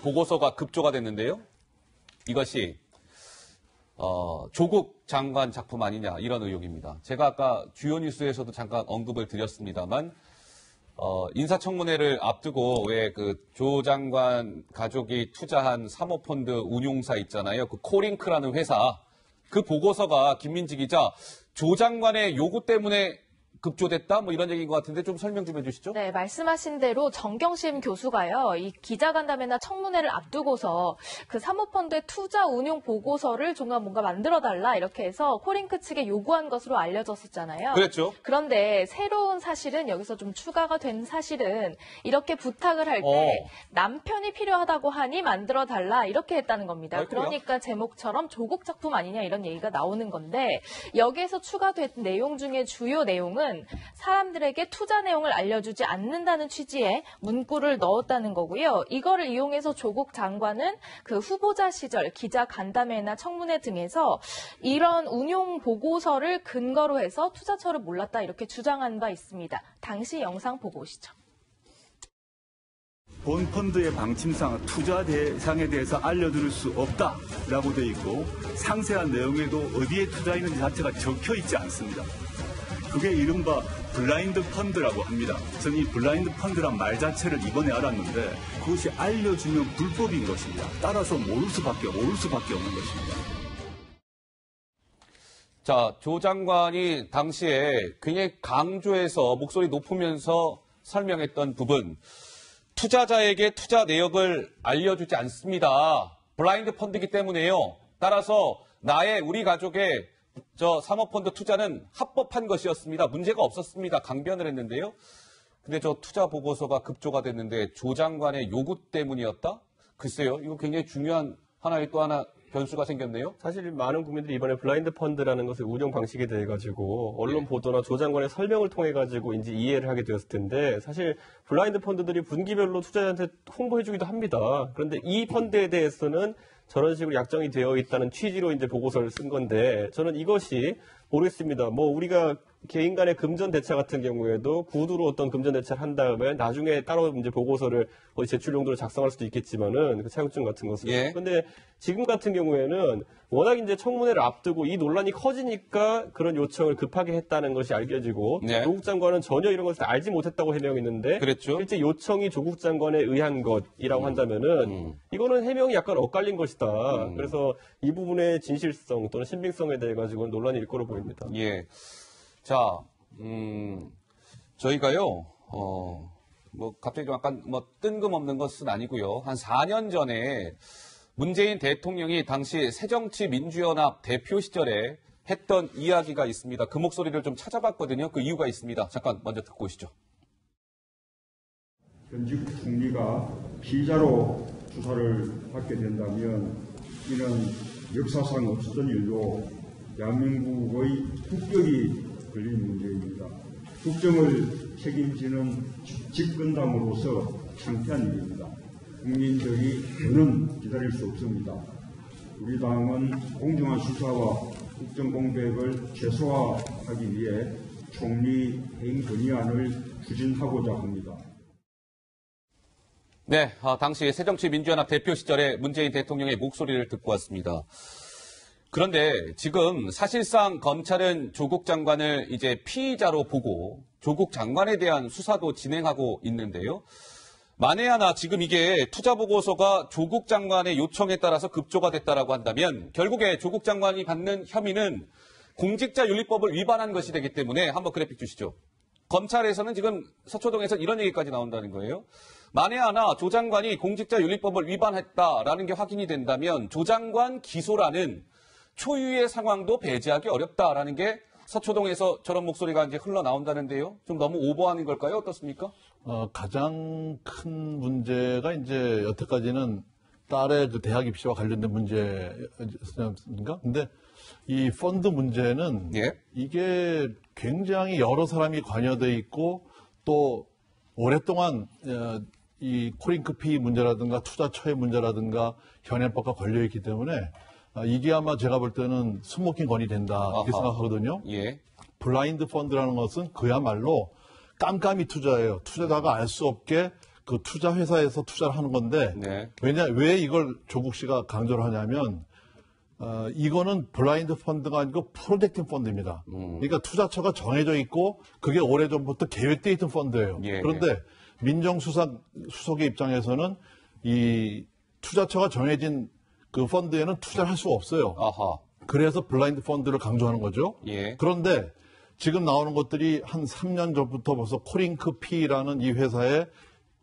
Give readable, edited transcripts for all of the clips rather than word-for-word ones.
보고서가 급조가 됐는데요. 이것이 조국 장관 작품 아니냐 이런 의혹입니다. 제가 아까 주요 뉴스에서도 잠깐 언급을 드렸습니다만 인사청문회를 앞두고 왜 그 조 장관 가족이 투자한 사모펀드 운용사 있잖아요. 그 코링크라는 회사 그 보고서가 김민지 기자 조 장관의 요구 때문에 급조됐다? 뭐 이런 얘기인 것 같은데 좀 설명 좀 해주시죠. 네, 말씀하신 대로 정경심 교수가요. 이 기자간담회나 청문회를 앞두고서 그 사모펀드의 투자 운용 보고서를 종합 뭔가 만들어달라 이렇게 해서 코링크 측에 요구한 것으로 알려졌었잖아요. 그랬죠. 그런데 새로운 사실은 여기서 좀 추가가 된 사실은 이렇게 부탁을 할 때 남편이 필요하다고 하니 만들어달라 이렇게 했다는 겁니다. 그러니까 제목처럼 조국 작품 아니냐 이런 얘기가 나오는 건데 여기에서 추가된 내용 중에 주요 내용은 사람들에게 투자 내용을 알려주지 않는다는 취지의 문구를 넣었다는 거고요. 이거를 이용해서 조국 장관은 그 후보자 시절 기자 간담회나 청문회 등에서 이런 운용 보고서를 근거로 해서 투자처를 몰랐다 이렇게 주장한 바 있습니다. 당시 영상 보고 오시죠. 본 펀드의 방침상 투자 대상에 대해서 알려줄 수 없다라고 되어 있고 상세한 내용에도 어디에 투자했는지 자체가 적혀 있지 않습니다. 그게 이른바 블라인드 펀드라고 합니다. 저는 이 블라인드 펀드란 말 자체를 이번에 알았는데 그것이 알려주면 불법인 것입니다. 따라서 모를 수밖에 없는 것입니다. 자, 조 장관이 당시에 굉장히 강조해서 목소리 높으면서 설명했던 부분. 투자자에게 투자 내역을 알려주지 않습니다. 블라인드 펀드이기 때문에요. 따라서 우리 가족의 사모펀드 투자는 합법한 것이었습니다. 문제가 없었습니다. 강변을 했는데요. 근데 저 투자 보고서가 급조가 됐는데 조 장관의 요구 때문이었다? 글쎄요. 이거 굉장히 중요한 또 하나 변수가 생겼네요. 사실 많은 국민들이 이번에 블라인드 펀드라는 것의 운영 방식에 대해 가지고 언론 보도나 조 장관의 설명을 통해 가지고 이제 이해를 하게 되었을 텐데 사실 블라인드 펀드들이 분기별로 투자자한테 홍보해주기도 합니다. 그런데 이 펀드에 대해서는 저런 식으로 약정이 되어 있다는 취지로 이제 보고서를 쓴 건데 저는 이것이 모르겠습니다. 뭐 우리가 개인 간의 금전 대차 같은 경우에도 구두로 어떤 금전 대차를 한 다음에 나중에 따로 이제 보고서를 어디 제출 용도로 작성할 수도 있겠지만은 그 차용증 같은 것을. 예. 그런데 지금 같은 경우에는 워낙 이제 청문회를 앞두고 이 논란이 커지니까 그런 요청을 급하게 했다는 것이 알려지고 네. 조국 장관은 전혀 이런 것을 알지 못했다고 해명했는데 그랬죠. 실제 요청이 조국 장관에 의한 것이라고 한다면은 이거는 해명이 약간 엇갈린 것이다. 그래서 이 부분의 진실성 또는 신빙성에 대해 가지고는 논란이 일 거로 보입니다. 예. 자, 저희가요, 갑자기 좀 약간 뜬금없는 것은 아니고요. 한 4년 전에 문재인 대통령이 당시 새정치민주연합 대표 시절에 했던 이야기가 있습니다. 그 목소리를 좀 찾아봤거든요. 그 이유가 있습니다. 잠깐 먼저 듣고 오시죠. 현직 총리가 피의자로 수사를 받게 된다면 이는 역사상 없었던 일로 대한민국의 국격이 걸린 문제입니다. 국정을 책임지는 집권당으로서 창피한 일입니다. 국민들이 더는 기다릴 수 없습니다. 우리 당은 공정한 수사와 국정 공백을 최소화하기 위해 총리 해임 건의안을 추진하고자 합니다. 네, 당시 새정치민주연합 대표 시절에 문재인 대통령의 목소리를 듣고 왔습니다. 그런데 지금 사실상 검찰은 조국 장관을 이제 피의자로 보고 조국 장관에 대한 수사도 진행하고 있는데요. 만에 하나 지금 이게 투자 보고서가 조국 장관의 요청에 따라서 급조가 됐다라고 한다면 결국에 조국 장관이 받는 혐의는 공직자윤리법을 위반한 것이 되기 때문에 한번 그래픽 주시죠. 검찰에서는 지금 서초동에서 이런 얘기까지 나온다는 거예요. 만에 하나 조 장관이 공직자윤리법을 위반했다라는 게 확인이 된다면 조 장관 기소라는 초유의 상황도 배제하기 어렵다라는 게 서초동에서 저런 목소리가 이제 흘러나온다는데요. 좀 너무 오버하는 걸까요? 어떻습니까? 가장 큰 문제가 이제 여태까지는 딸의 그 대학 입시와 관련된 문제였습니까? 근데 이 펀드 문제는 이게 굉장히 여러 사람이 관여돼 있고 또 오랫동안 이 코링크 피의 문제라든가 투자처의 문제라든가 현행법과 걸려있기 때문에 이게 아마 제가 볼 때는 스모킹 건이 된다 이렇게 생각하거든요. 예. 블라인드 펀드라는 것은 그야말로 깜깜이 투자예요. 투자자가 알 수 없게 그 투자 회사에서 투자를 하는 건데 네. 왜 이걸 조국 씨가 강조를 하냐면 이거는 블라인드 펀드가 아니고 프로젝팅 펀드입니다. 그러니까 투자처가 정해져 있고 그게 오래전부터 계획되어 있던 펀드예요. 예, 그런데 민정수석의 입장에서는 이 투자처가 정해진 그 펀드에는 투자를 할 수가 없어요. 아하. 그래서 블라인드 펀드를 강조하는 거죠. 예. 그런데 지금 나오는 것들이 한 3년 전부터 벌써 코링크 P라는 이 회사에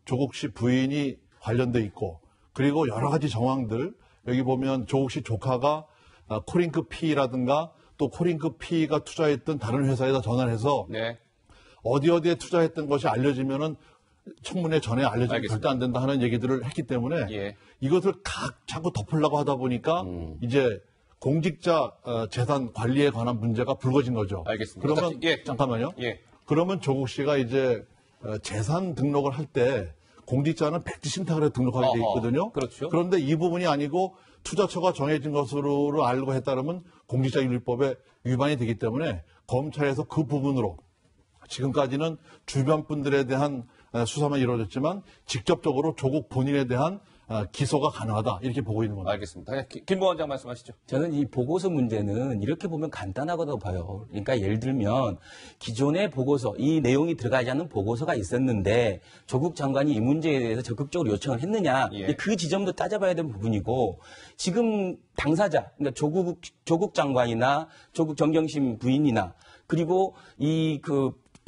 조국 씨 부인이 관련돼 있고 그리고 여러 가지 정황들 여기 보면 조국 씨 조카가 코링크 P라든가 또 코링크 P가 투자했던 다른 회사에다 전화를 해서 네. 어디에 투자했던 것이 알려지면은 청문회 전에 알려지면 알겠습니다. 절대 안 된다 하는 얘기들을 했기 때문에 예. 이것을 자꾸 덮으려고 하다 보니까 이제 공직자 재산 관리에 관한 문제가 불거진 거죠. 알겠습니다. 그러면 예. 잠깐만요. 예. 그러면 조국 씨가 이제 재산 등록을 할 때 공직자는 백지 신탁을 등록하게 돼 있거든요. 그렇죠. 그런데 이 부분이 아니고 투자처가 정해진 것으로 알고 했다면 공직자윤리법에 위반이 되기 때문에 검찰에서 그 부분으로 지금까지는 주변 분들에 대한 수사만 이루어졌지만 직접적으로 조국 본인에 대한 기소가 가능하다 이렇게 보고 있는 겁니다. 알겠습니다. 김 부원장 말씀하시죠. 저는 이 보고서 문제는 이렇게 보면 간단하다고 봐요. 그러니까 예를 들면 기존의 보고서, 이 내용이 들어가지 않는 보고서가 있었는데 조국 장관이 이 문제에 대해서 적극적으로 요청을 했느냐, 예. 그 지점도 따져봐야 되는 부분이고 지금 당사자, 그러니까 조국 장관이나 조국 정경심 부인이나 그리고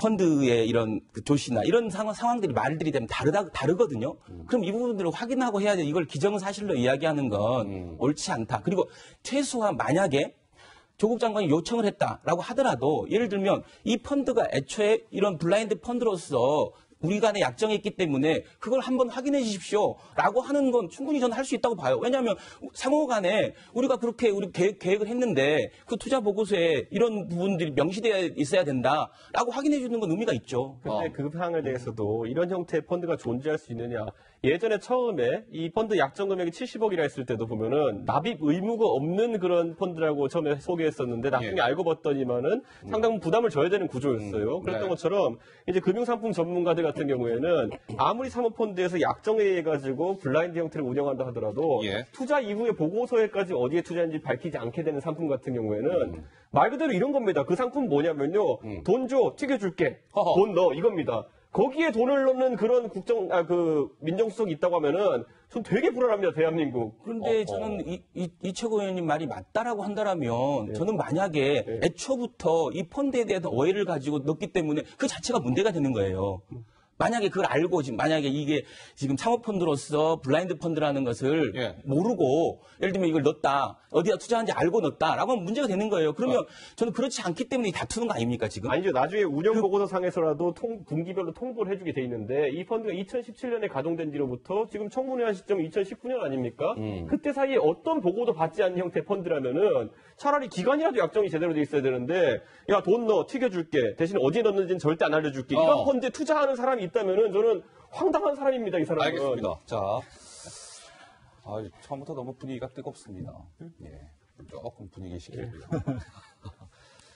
펀드의 이런 조시나 이런 상황들이 말들이 되면 다르거든요. 그럼 이 부분들을 확인하고 해야지 이걸 기정사실로 이야기하는 건 옳지 않다. 그리고 최소한 만약에 조국 장관이 요청을 했다라고 하더라도 예를 들면 이 펀드가 애초에 이런 블라인드 펀드로서 우리 간에 약정이 있기 때문에 그걸 한번 확인해 주십시오라고 하는 건 충분히 저는 할 수 있다고 봐요. 왜냐하면 상호 간에 우리가 그렇게 우리 계획을 했는데 그 투자 보고서에 이런 부분들이 명시되어 있어야 된다라고 확인해 주는 건 의미가 있죠. 그런데 그 사항에 대해서도 이런 형태의 펀드가 존재할 수 있느냐. 예전에 처음에 이 펀드 약정 금액이 70억이라 했을 때도 보면은 납입 의무가 없는 그런 펀드라고 처음에 소개했었는데 나중에 예. 알고 봤더니만은 상당 부담을 져야 되는 구조였어요. 그랬던 네. 것처럼 이제 금융상품 전문가들 같은 경우에는 아무리 사모펀드에서 약정에 의해 가지고 블라인드 형태를 운영한다 하더라도 예. 투자 이후에 보고서에까지 어디에 투자했는지 밝히지 않게 되는 상품 같은 경우에는 말 그대로 이런 겁니다. 그 상품 뭐냐면요. 돈 줘, 튀겨줄게. 허허. 돈 넣어. 이겁니다. 거기에 돈을 넣는 그런 민정수석이 있다고 하면은 전 되게 불안합니다, 대한민국. 그런데 저는 이채고 의원님 말이 맞다라고 한다면 저는 만약에 애초부터 이 펀드에 대한 오해를 가지고 넣기 때문에 그 자체가 문제가 되는 거예요. 만약에 그걸 알고 만약에 이게 지금 사모펀드로서 블라인드 펀드라는 것을 예. 모르고 예를 들면 이걸 넣었다. 어디다 투자한지 알고 넣었다라고 하면 문제가 되는 거예요. 그러면 저는 그렇지 않기 때문에 다투는 거 아닙니까 지금? 아니죠. 나중에 운영보고서 상에서라도 분기별로 통보를 해주게 돼 있는데 이 펀드가 2017년에 가동된 뒤로부터 지금 청문회한 시점이 2019년 아닙니까? 그때 사이에 어떤 보고도 받지 않는 형태의 펀드라면은 차라리 기간이라도 약정이 제대로 돼 있어야 되는데 야, 돈 넣어, 튀겨줄게. 대신 어디에 넣는지는 절대 안 알려줄게. 이런 펀드에 투자하는 사람이 있다면은 저는 황당한 사람입니다, 이 사람은. 알겠습니다. 자, 처음부터 너무 분위기가 뜨겁습니다. 예, 조금 분위기 시키고요.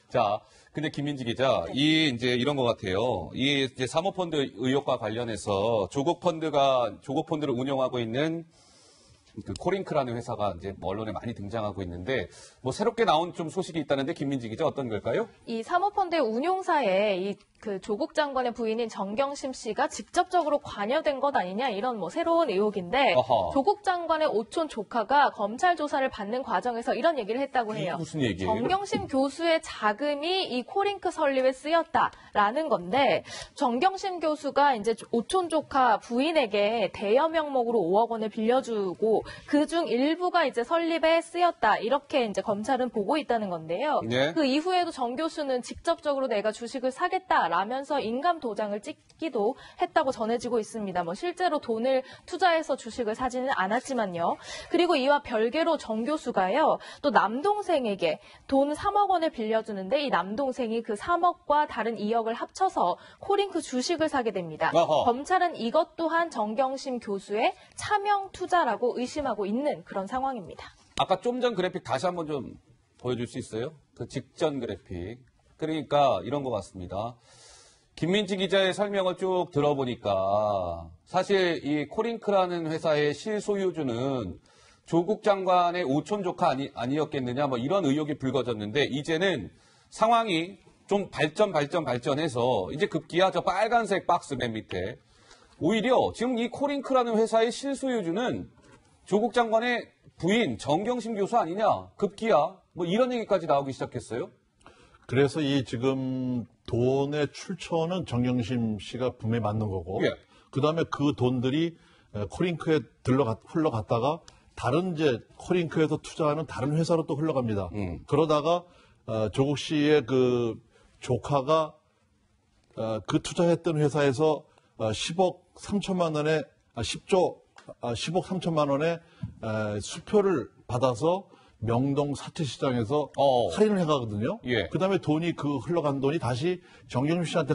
자, 근데 김민지 기자, 이런 것 같아요. 이제 사모펀드 의혹과 관련해서 조국 펀드를 운영하고 있는 그 코링크라는 회사가 이제 언론에 많이 등장하고 있는데 새롭게 나온 좀 소식이 있다는데 김민지 기자 어떤 걸까요? 이 사모펀드의 운용사에 그 조국 장관의 부인인 정경심 씨가 직접적으로 관여된 것 아니냐 이런 새로운 의혹인데 어허. 조국 장관의 오촌 조카가 검찰 조사를 받는 과정에서 이런 얘기를 했다고 해요. 무슨 얘기예요? 정경심 교수의 자금이 이 코링크 설립에 쓰였다라는 건데 정경심 교수가 이제 오촌 조카 부인에게 대여 명목으로 5억 원을 빌려주고 그중 일부가 이제 설립에 쓰였다 이렇게 이제 검찰은 보고 있다는 건데요. 네. 그 이후에도 정 교수는 직접적으로 내가 주식을 사겠다라면서 인감 도장을 찍기도 했다고 전해지고 있습니다. 실제로 돈을 투자해서 주식을 사지는 않았지만요. 그리고 이와 별개로 정 교수가요. 또 남동생에게 돈 3억 원을 빌려주는데 이 남동생이 그 3억과 다른 2억을 합쳐서 코링크 주식을 사게 됩니다. 어허. 검찰은 이것 또한 정경심 교수의 차명 투자라고 의심하고 있는 그런 상황입니다. 아까 좀 전 그래픽 다시 한번 좀 보여줄 수 있어요? 그 직전 그래픽. 그러니까 이런 것 같습니다. 김민지 기자의 설명을 쭉 들어보니까 사실 이 코링크라는 회사의 실소유주는 조국 장관의 오촌 조카 아니었겠느냐 뭐 이런 의혹이 불거졌는데 이제는 상황이 좀 발전해서 이제 급기야 저 빨간색 박스 맨 밑에 오히려 지금 이 코링크라는 회사의 실소유주는 조국 장관의 부인 정경심 교수 아니냐 급기야 뭐 이런 얘기까지 나오기 시작했어요. 그래서 이 지금 돈의 출처는 정경심 씨가 분명히 맞는 거고, 예. 그다음에 그 돈들이 코링크에 흘러갔다가 다른 이제 코링크에서 투자하는 다른 회사로 또 흘러갑니다. 그러다가 조국 씨의 그 조카가 그 투자했던 회사에서 10억 3천만 원에 10억 3천만 원의 수표를 받아서 명동 사채시장에서 할인을 해가거든요. 예. 그다음에 흘러간 돈이 다시 정경심 씨한테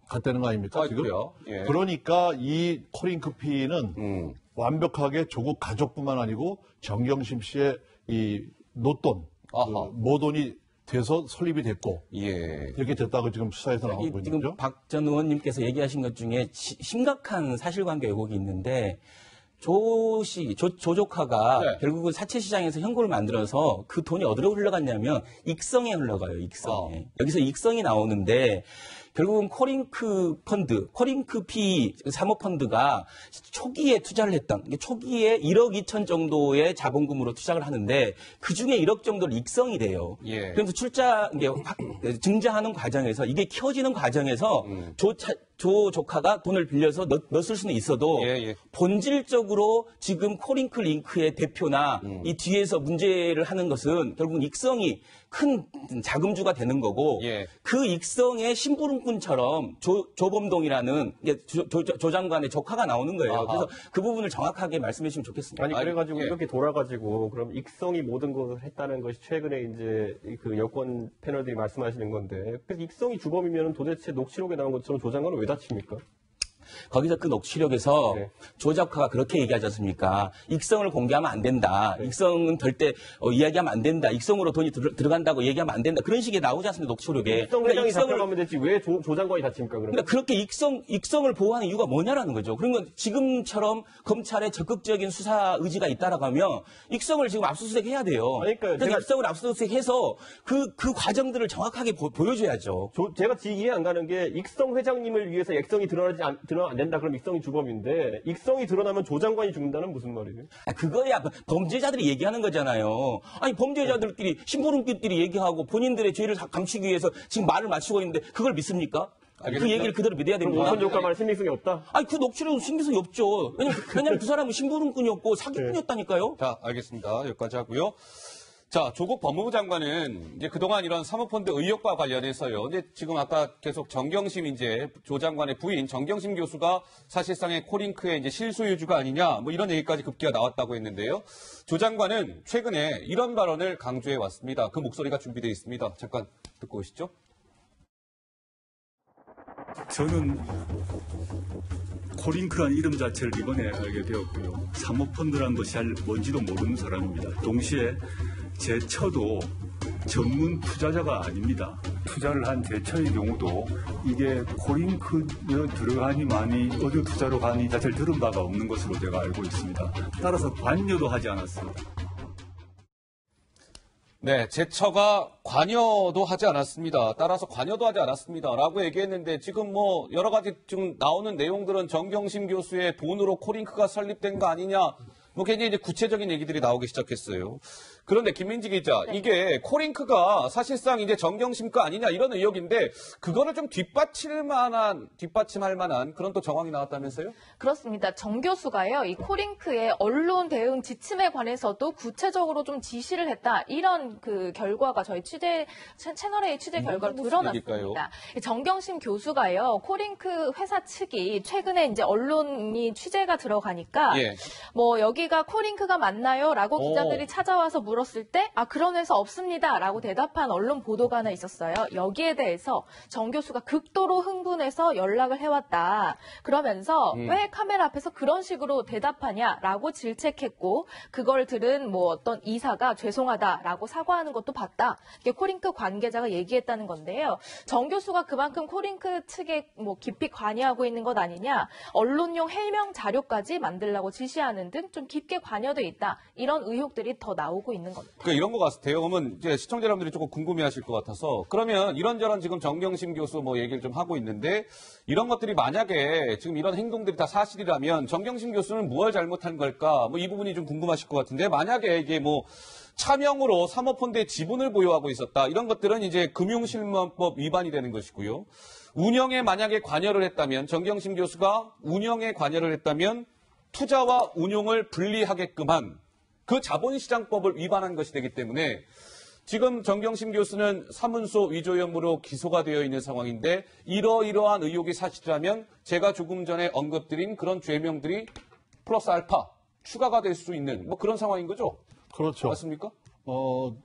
갔다는 거 아닙니까? 지금? 그래요? 예. 그러니까 이 코링크피는 완벽하게 조국 가족뿐만 아니고 정경심 씨의 이 노돈, 모돈이 돼서 설립이 됐고 예. 이렇게 됐다고 지금 수사에서 나오고 있는 지금 거죠. 박 전 의원님께서 얘기하신 것 중에 심각한 사실관계 왜곡이 있는데 조 조카가 네. 결국은 사채시장에서 현금을 만들어서 그 돈이 어디로 흘러갔냐면 익성에 흘러가요. 익성에. 여기서 익성이 나오는데 결국은 코링크피 사모펀드가 초기에 투자를 했던, 초기에 1억 2천 정도의 자본금으로 투자를 하는데 그 중에 1억 정도를 익성이 돼요. 예. 그래서 증자하는 과정에서 이게 키워지는 과정에서 조 조카가 돈을 빌려서 넣었을 수는 있어도 예. 본질적으로 지금 코링크 링크의 대표나 이 뒤에서 문제를 하는 것은 결국 익성이 큰 자금주가 되는 거고 예. 그 익성의 심부름꾼처럼 조범동이라는 조 장관의 조카가 나오는 거예요. 아하. 그래서 그 부분을 정확하게 말씀해 주시면 좋겠습니다. 아니 그래가지고 예. 이렇게 돌아가지고 그럼 익성이 모든 것을 했다는 것이 최근에 이제 그 여권 패널들이 말씀하시는 건데 그래서 익성이 주범이면 도대체 녹취록에 나온 것처럼 조 장관은 왜 다칩니까? 거기서 그 녹취록에서 네. 조 작가가 그렇게 얘기하지 않습니까? 익성을 공개하면 안 된다. 익성은 절대 이야기하면 안 된다. 익성으로 돈이 들어간다고 얘기하면 안 된다. 그런 식의 나오지 않습니까? 녹취록에. 익성 회장이 잡혀가면 되지 왜 조 장관이 다칩니까? 그러면? 그러니까 그렇게 익성을 보호하는 이유가 뭐냐라는 거죠. 그러면 지금처럼 검찰의 적극적인 수사 의지가 있다라고 하면 익성을 지금 압수수색해야 돼요. 그러니까요. 그래서 익성을 압수수색해서 그 과정들을 정확하게 보여줘야죠. 제가 이해 안 가는 게 익성 회장님을 위해서 익성이 드러나면 안 된다. 그럼 익성이 주범인데 익성이 드러나면 조 장관이 죽는다는 무슨 말이에요? 그거야 범죄자들이 얘기하는 거잖아요. 아니 범죄자들끼리 심부름끼리 얘기하고 본인들의 죄를 감추기 위해서 지금 말을 맞추고 있는데 그걸 믿습니까? 그 얘기를 그대로 믿어야 됩니다. 오천 조카 말 신빙성이 없다? 아니 그 녹취록은 신빙성이 없죠. 왜냐면 그 사람은 심부름꾼이었고 사기꾼이었다니까요. 자, 알겠습니다. 여기까지 하고요. 자, 조국 법무부 장관은 이제 그동안 이런 사모펀드 의혹과 관련해서요. 근데 지금 아까 계속 정경심 이제 조 장관의 부인 정경심 교수가 사실상의 코링크의 이제 실소유주가 아니냐 뭐 이런 얘기까지 급기야 나왔다고 했는데요. 조 장관은 최근에 이런 발언을 강조해 왔습니다. 그 목소리가 준비되어 있습니다. 잠깐 듣고 오시죠. 저는 코링크라는 이름 자체를 이번에 알게 되었고요. 사모펀드라는 것이 잘 뭔지도 모르는 사람입니다. 동시에 제 처도 전문 투자자가 아닙니다. 투자를 한 제 처의 경우도 이게 코링크에 들어가니만이 어디 투자로 가니 자체를 들은 바가 없는 것으로 제가 알고 있습니다. 따라서 관여도 하지 않았습니다. 네, 제처가 관여도 하지 않았습니다. 따라서 관여도 하지 않았습니다. 라고 얘기했는데 지금 뭐 여러 가지 지금 나오는 내용들은 정경심 교수의 돈으로 코링크가 설립된 거 아니냐. 뭐 굉장히 이제 구체적인 얘기들이 나오기 시작했어요. 그런데 김민지 기자, 이게 코링크가 사실상 이제 정경심 거 아니냐 이런 의혹인데 그거를 좀 뒷받침할 만한 그런 또 정황이 나왔다면서요? 그렇습니다. 정 교수가요, 이 코링크의 언론 대응 지침에 관해서도 구체적으로 좀 지시를 했다. 이런 그 결과가 저희 채널A 취재 결과로 드러났습니다. 정경심 교수가요, 코링크 회사 측이 최근에 이제 언론이 취재가 들어가니까 예. 뭐 여기가 코링크가 맞나요? 라고 기자들이 찾아와서 물어 물었을 때 그런 회사 없습니다라고 대답한 언론 보도가 하나 있었어요. 여기에 대해서 정 교수가 극도로 흥분해서 연락을 해왔다. 그러면서 왜 카메라 앞에서 그런 식으로 대답하냐라고 질책했고 그걸 들은 뭐 어떤 이사가 죄송하다라고 사과하는 것도 봤다. 이게 코링크 관계자가 얘기했다는 건데요. 정 교수가 그만큼 코링크 측에 뭐 깊이 관여하고 있는 것 아니냐. 언론용 해명 자료까지 만들라고 지시하는 등 좀 깊게 관여돼 있다. 이런 의혹들이 더 나오고 있는 겁니다. 그러니까 이런 것 같아요. 그러면 이제 시청자 여러분들이 조금 궁금해하실 것 같아서 그러면 이런저런 지금 정경심 교수 뭐 얘기를 좀 하고 있는데 이런 것들이 만약에 지금 이런 행동들이 다 사실이라면 정경심 교수는 무엇을 잘못한 걸까? 뭐 이 부분이 좀 궁금하실 것 같은데 만약에 이게 뭐 차명으로 사모펀드의 지분을 보유하고 있었다. 이런 것들은 이제 금융실명법 위반이 되는 것이고요. 운영에 만약에 관여를 했다면 정경심 교수가 운영에 관여를 했다면 투자와 운용을 분리하게끔 한 그 자본시장법을 위반한 것이 되기 때문에 지금 정경심 교수는 사문서 위조 혐의로 기소가 되어 있는 상황인데 이러이러한 의혹이 사실이라면 제가 조금 전에 언급드린 그런 죄명들이 플러스 알파 추가가 될 수 있는 뭐 그런 상황인 거죠? 그렇죠. 맞습니까?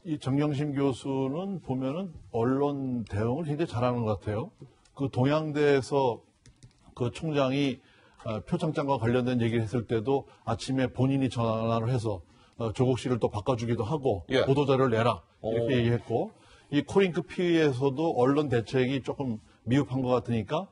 이 정경심 교수는 보면은 언론 대응을 굉장히 잘하는 것 같아요. 그 동양대에서 그 총장이 표창장과 관련된 얘기를 했을 때도 아침에 본인이 전화를 해서 조국 씨를 또 바꿔주기도 하고 예. 보도자료를 내라 이렇게 얘기했고 이 코링크 피해에서도 언론 대책이 조금 미흡한 것 같으니까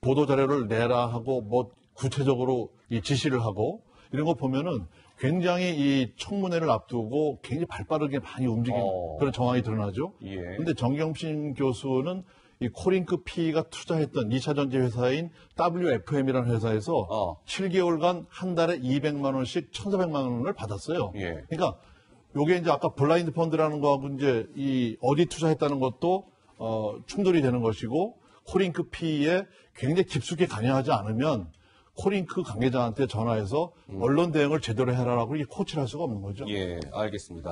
보도자료를 내라 하고 뭐 구체적으로 이 지시를 하고 이런 거 보면은 굉장히 이 청문회를 앞두고 굉장히 발빠르게 많이 움직이는 그런 정황이 드러나죠. 그런데 정경심 교수는 이 코링크 P가 투자했던 2차 전지 회사인 WFM이라는 회사에서 7개월간 한 달에 200만 원씩 1,400만 원을 받았어요. 그러니까 요게 이제 아까 블라인드 펀드라는 거하고 이제 이 어디 투자했다는 것도 충돌이 되는 것이고 코링크 P에 굉장히 깊숙이 관여하지 않으면 코링크 관계자한테 전화해서 언론 대응을 제대로 해라라고 이렇게 코치를 할 수가 없는 거죠. 예, 알겠습니다.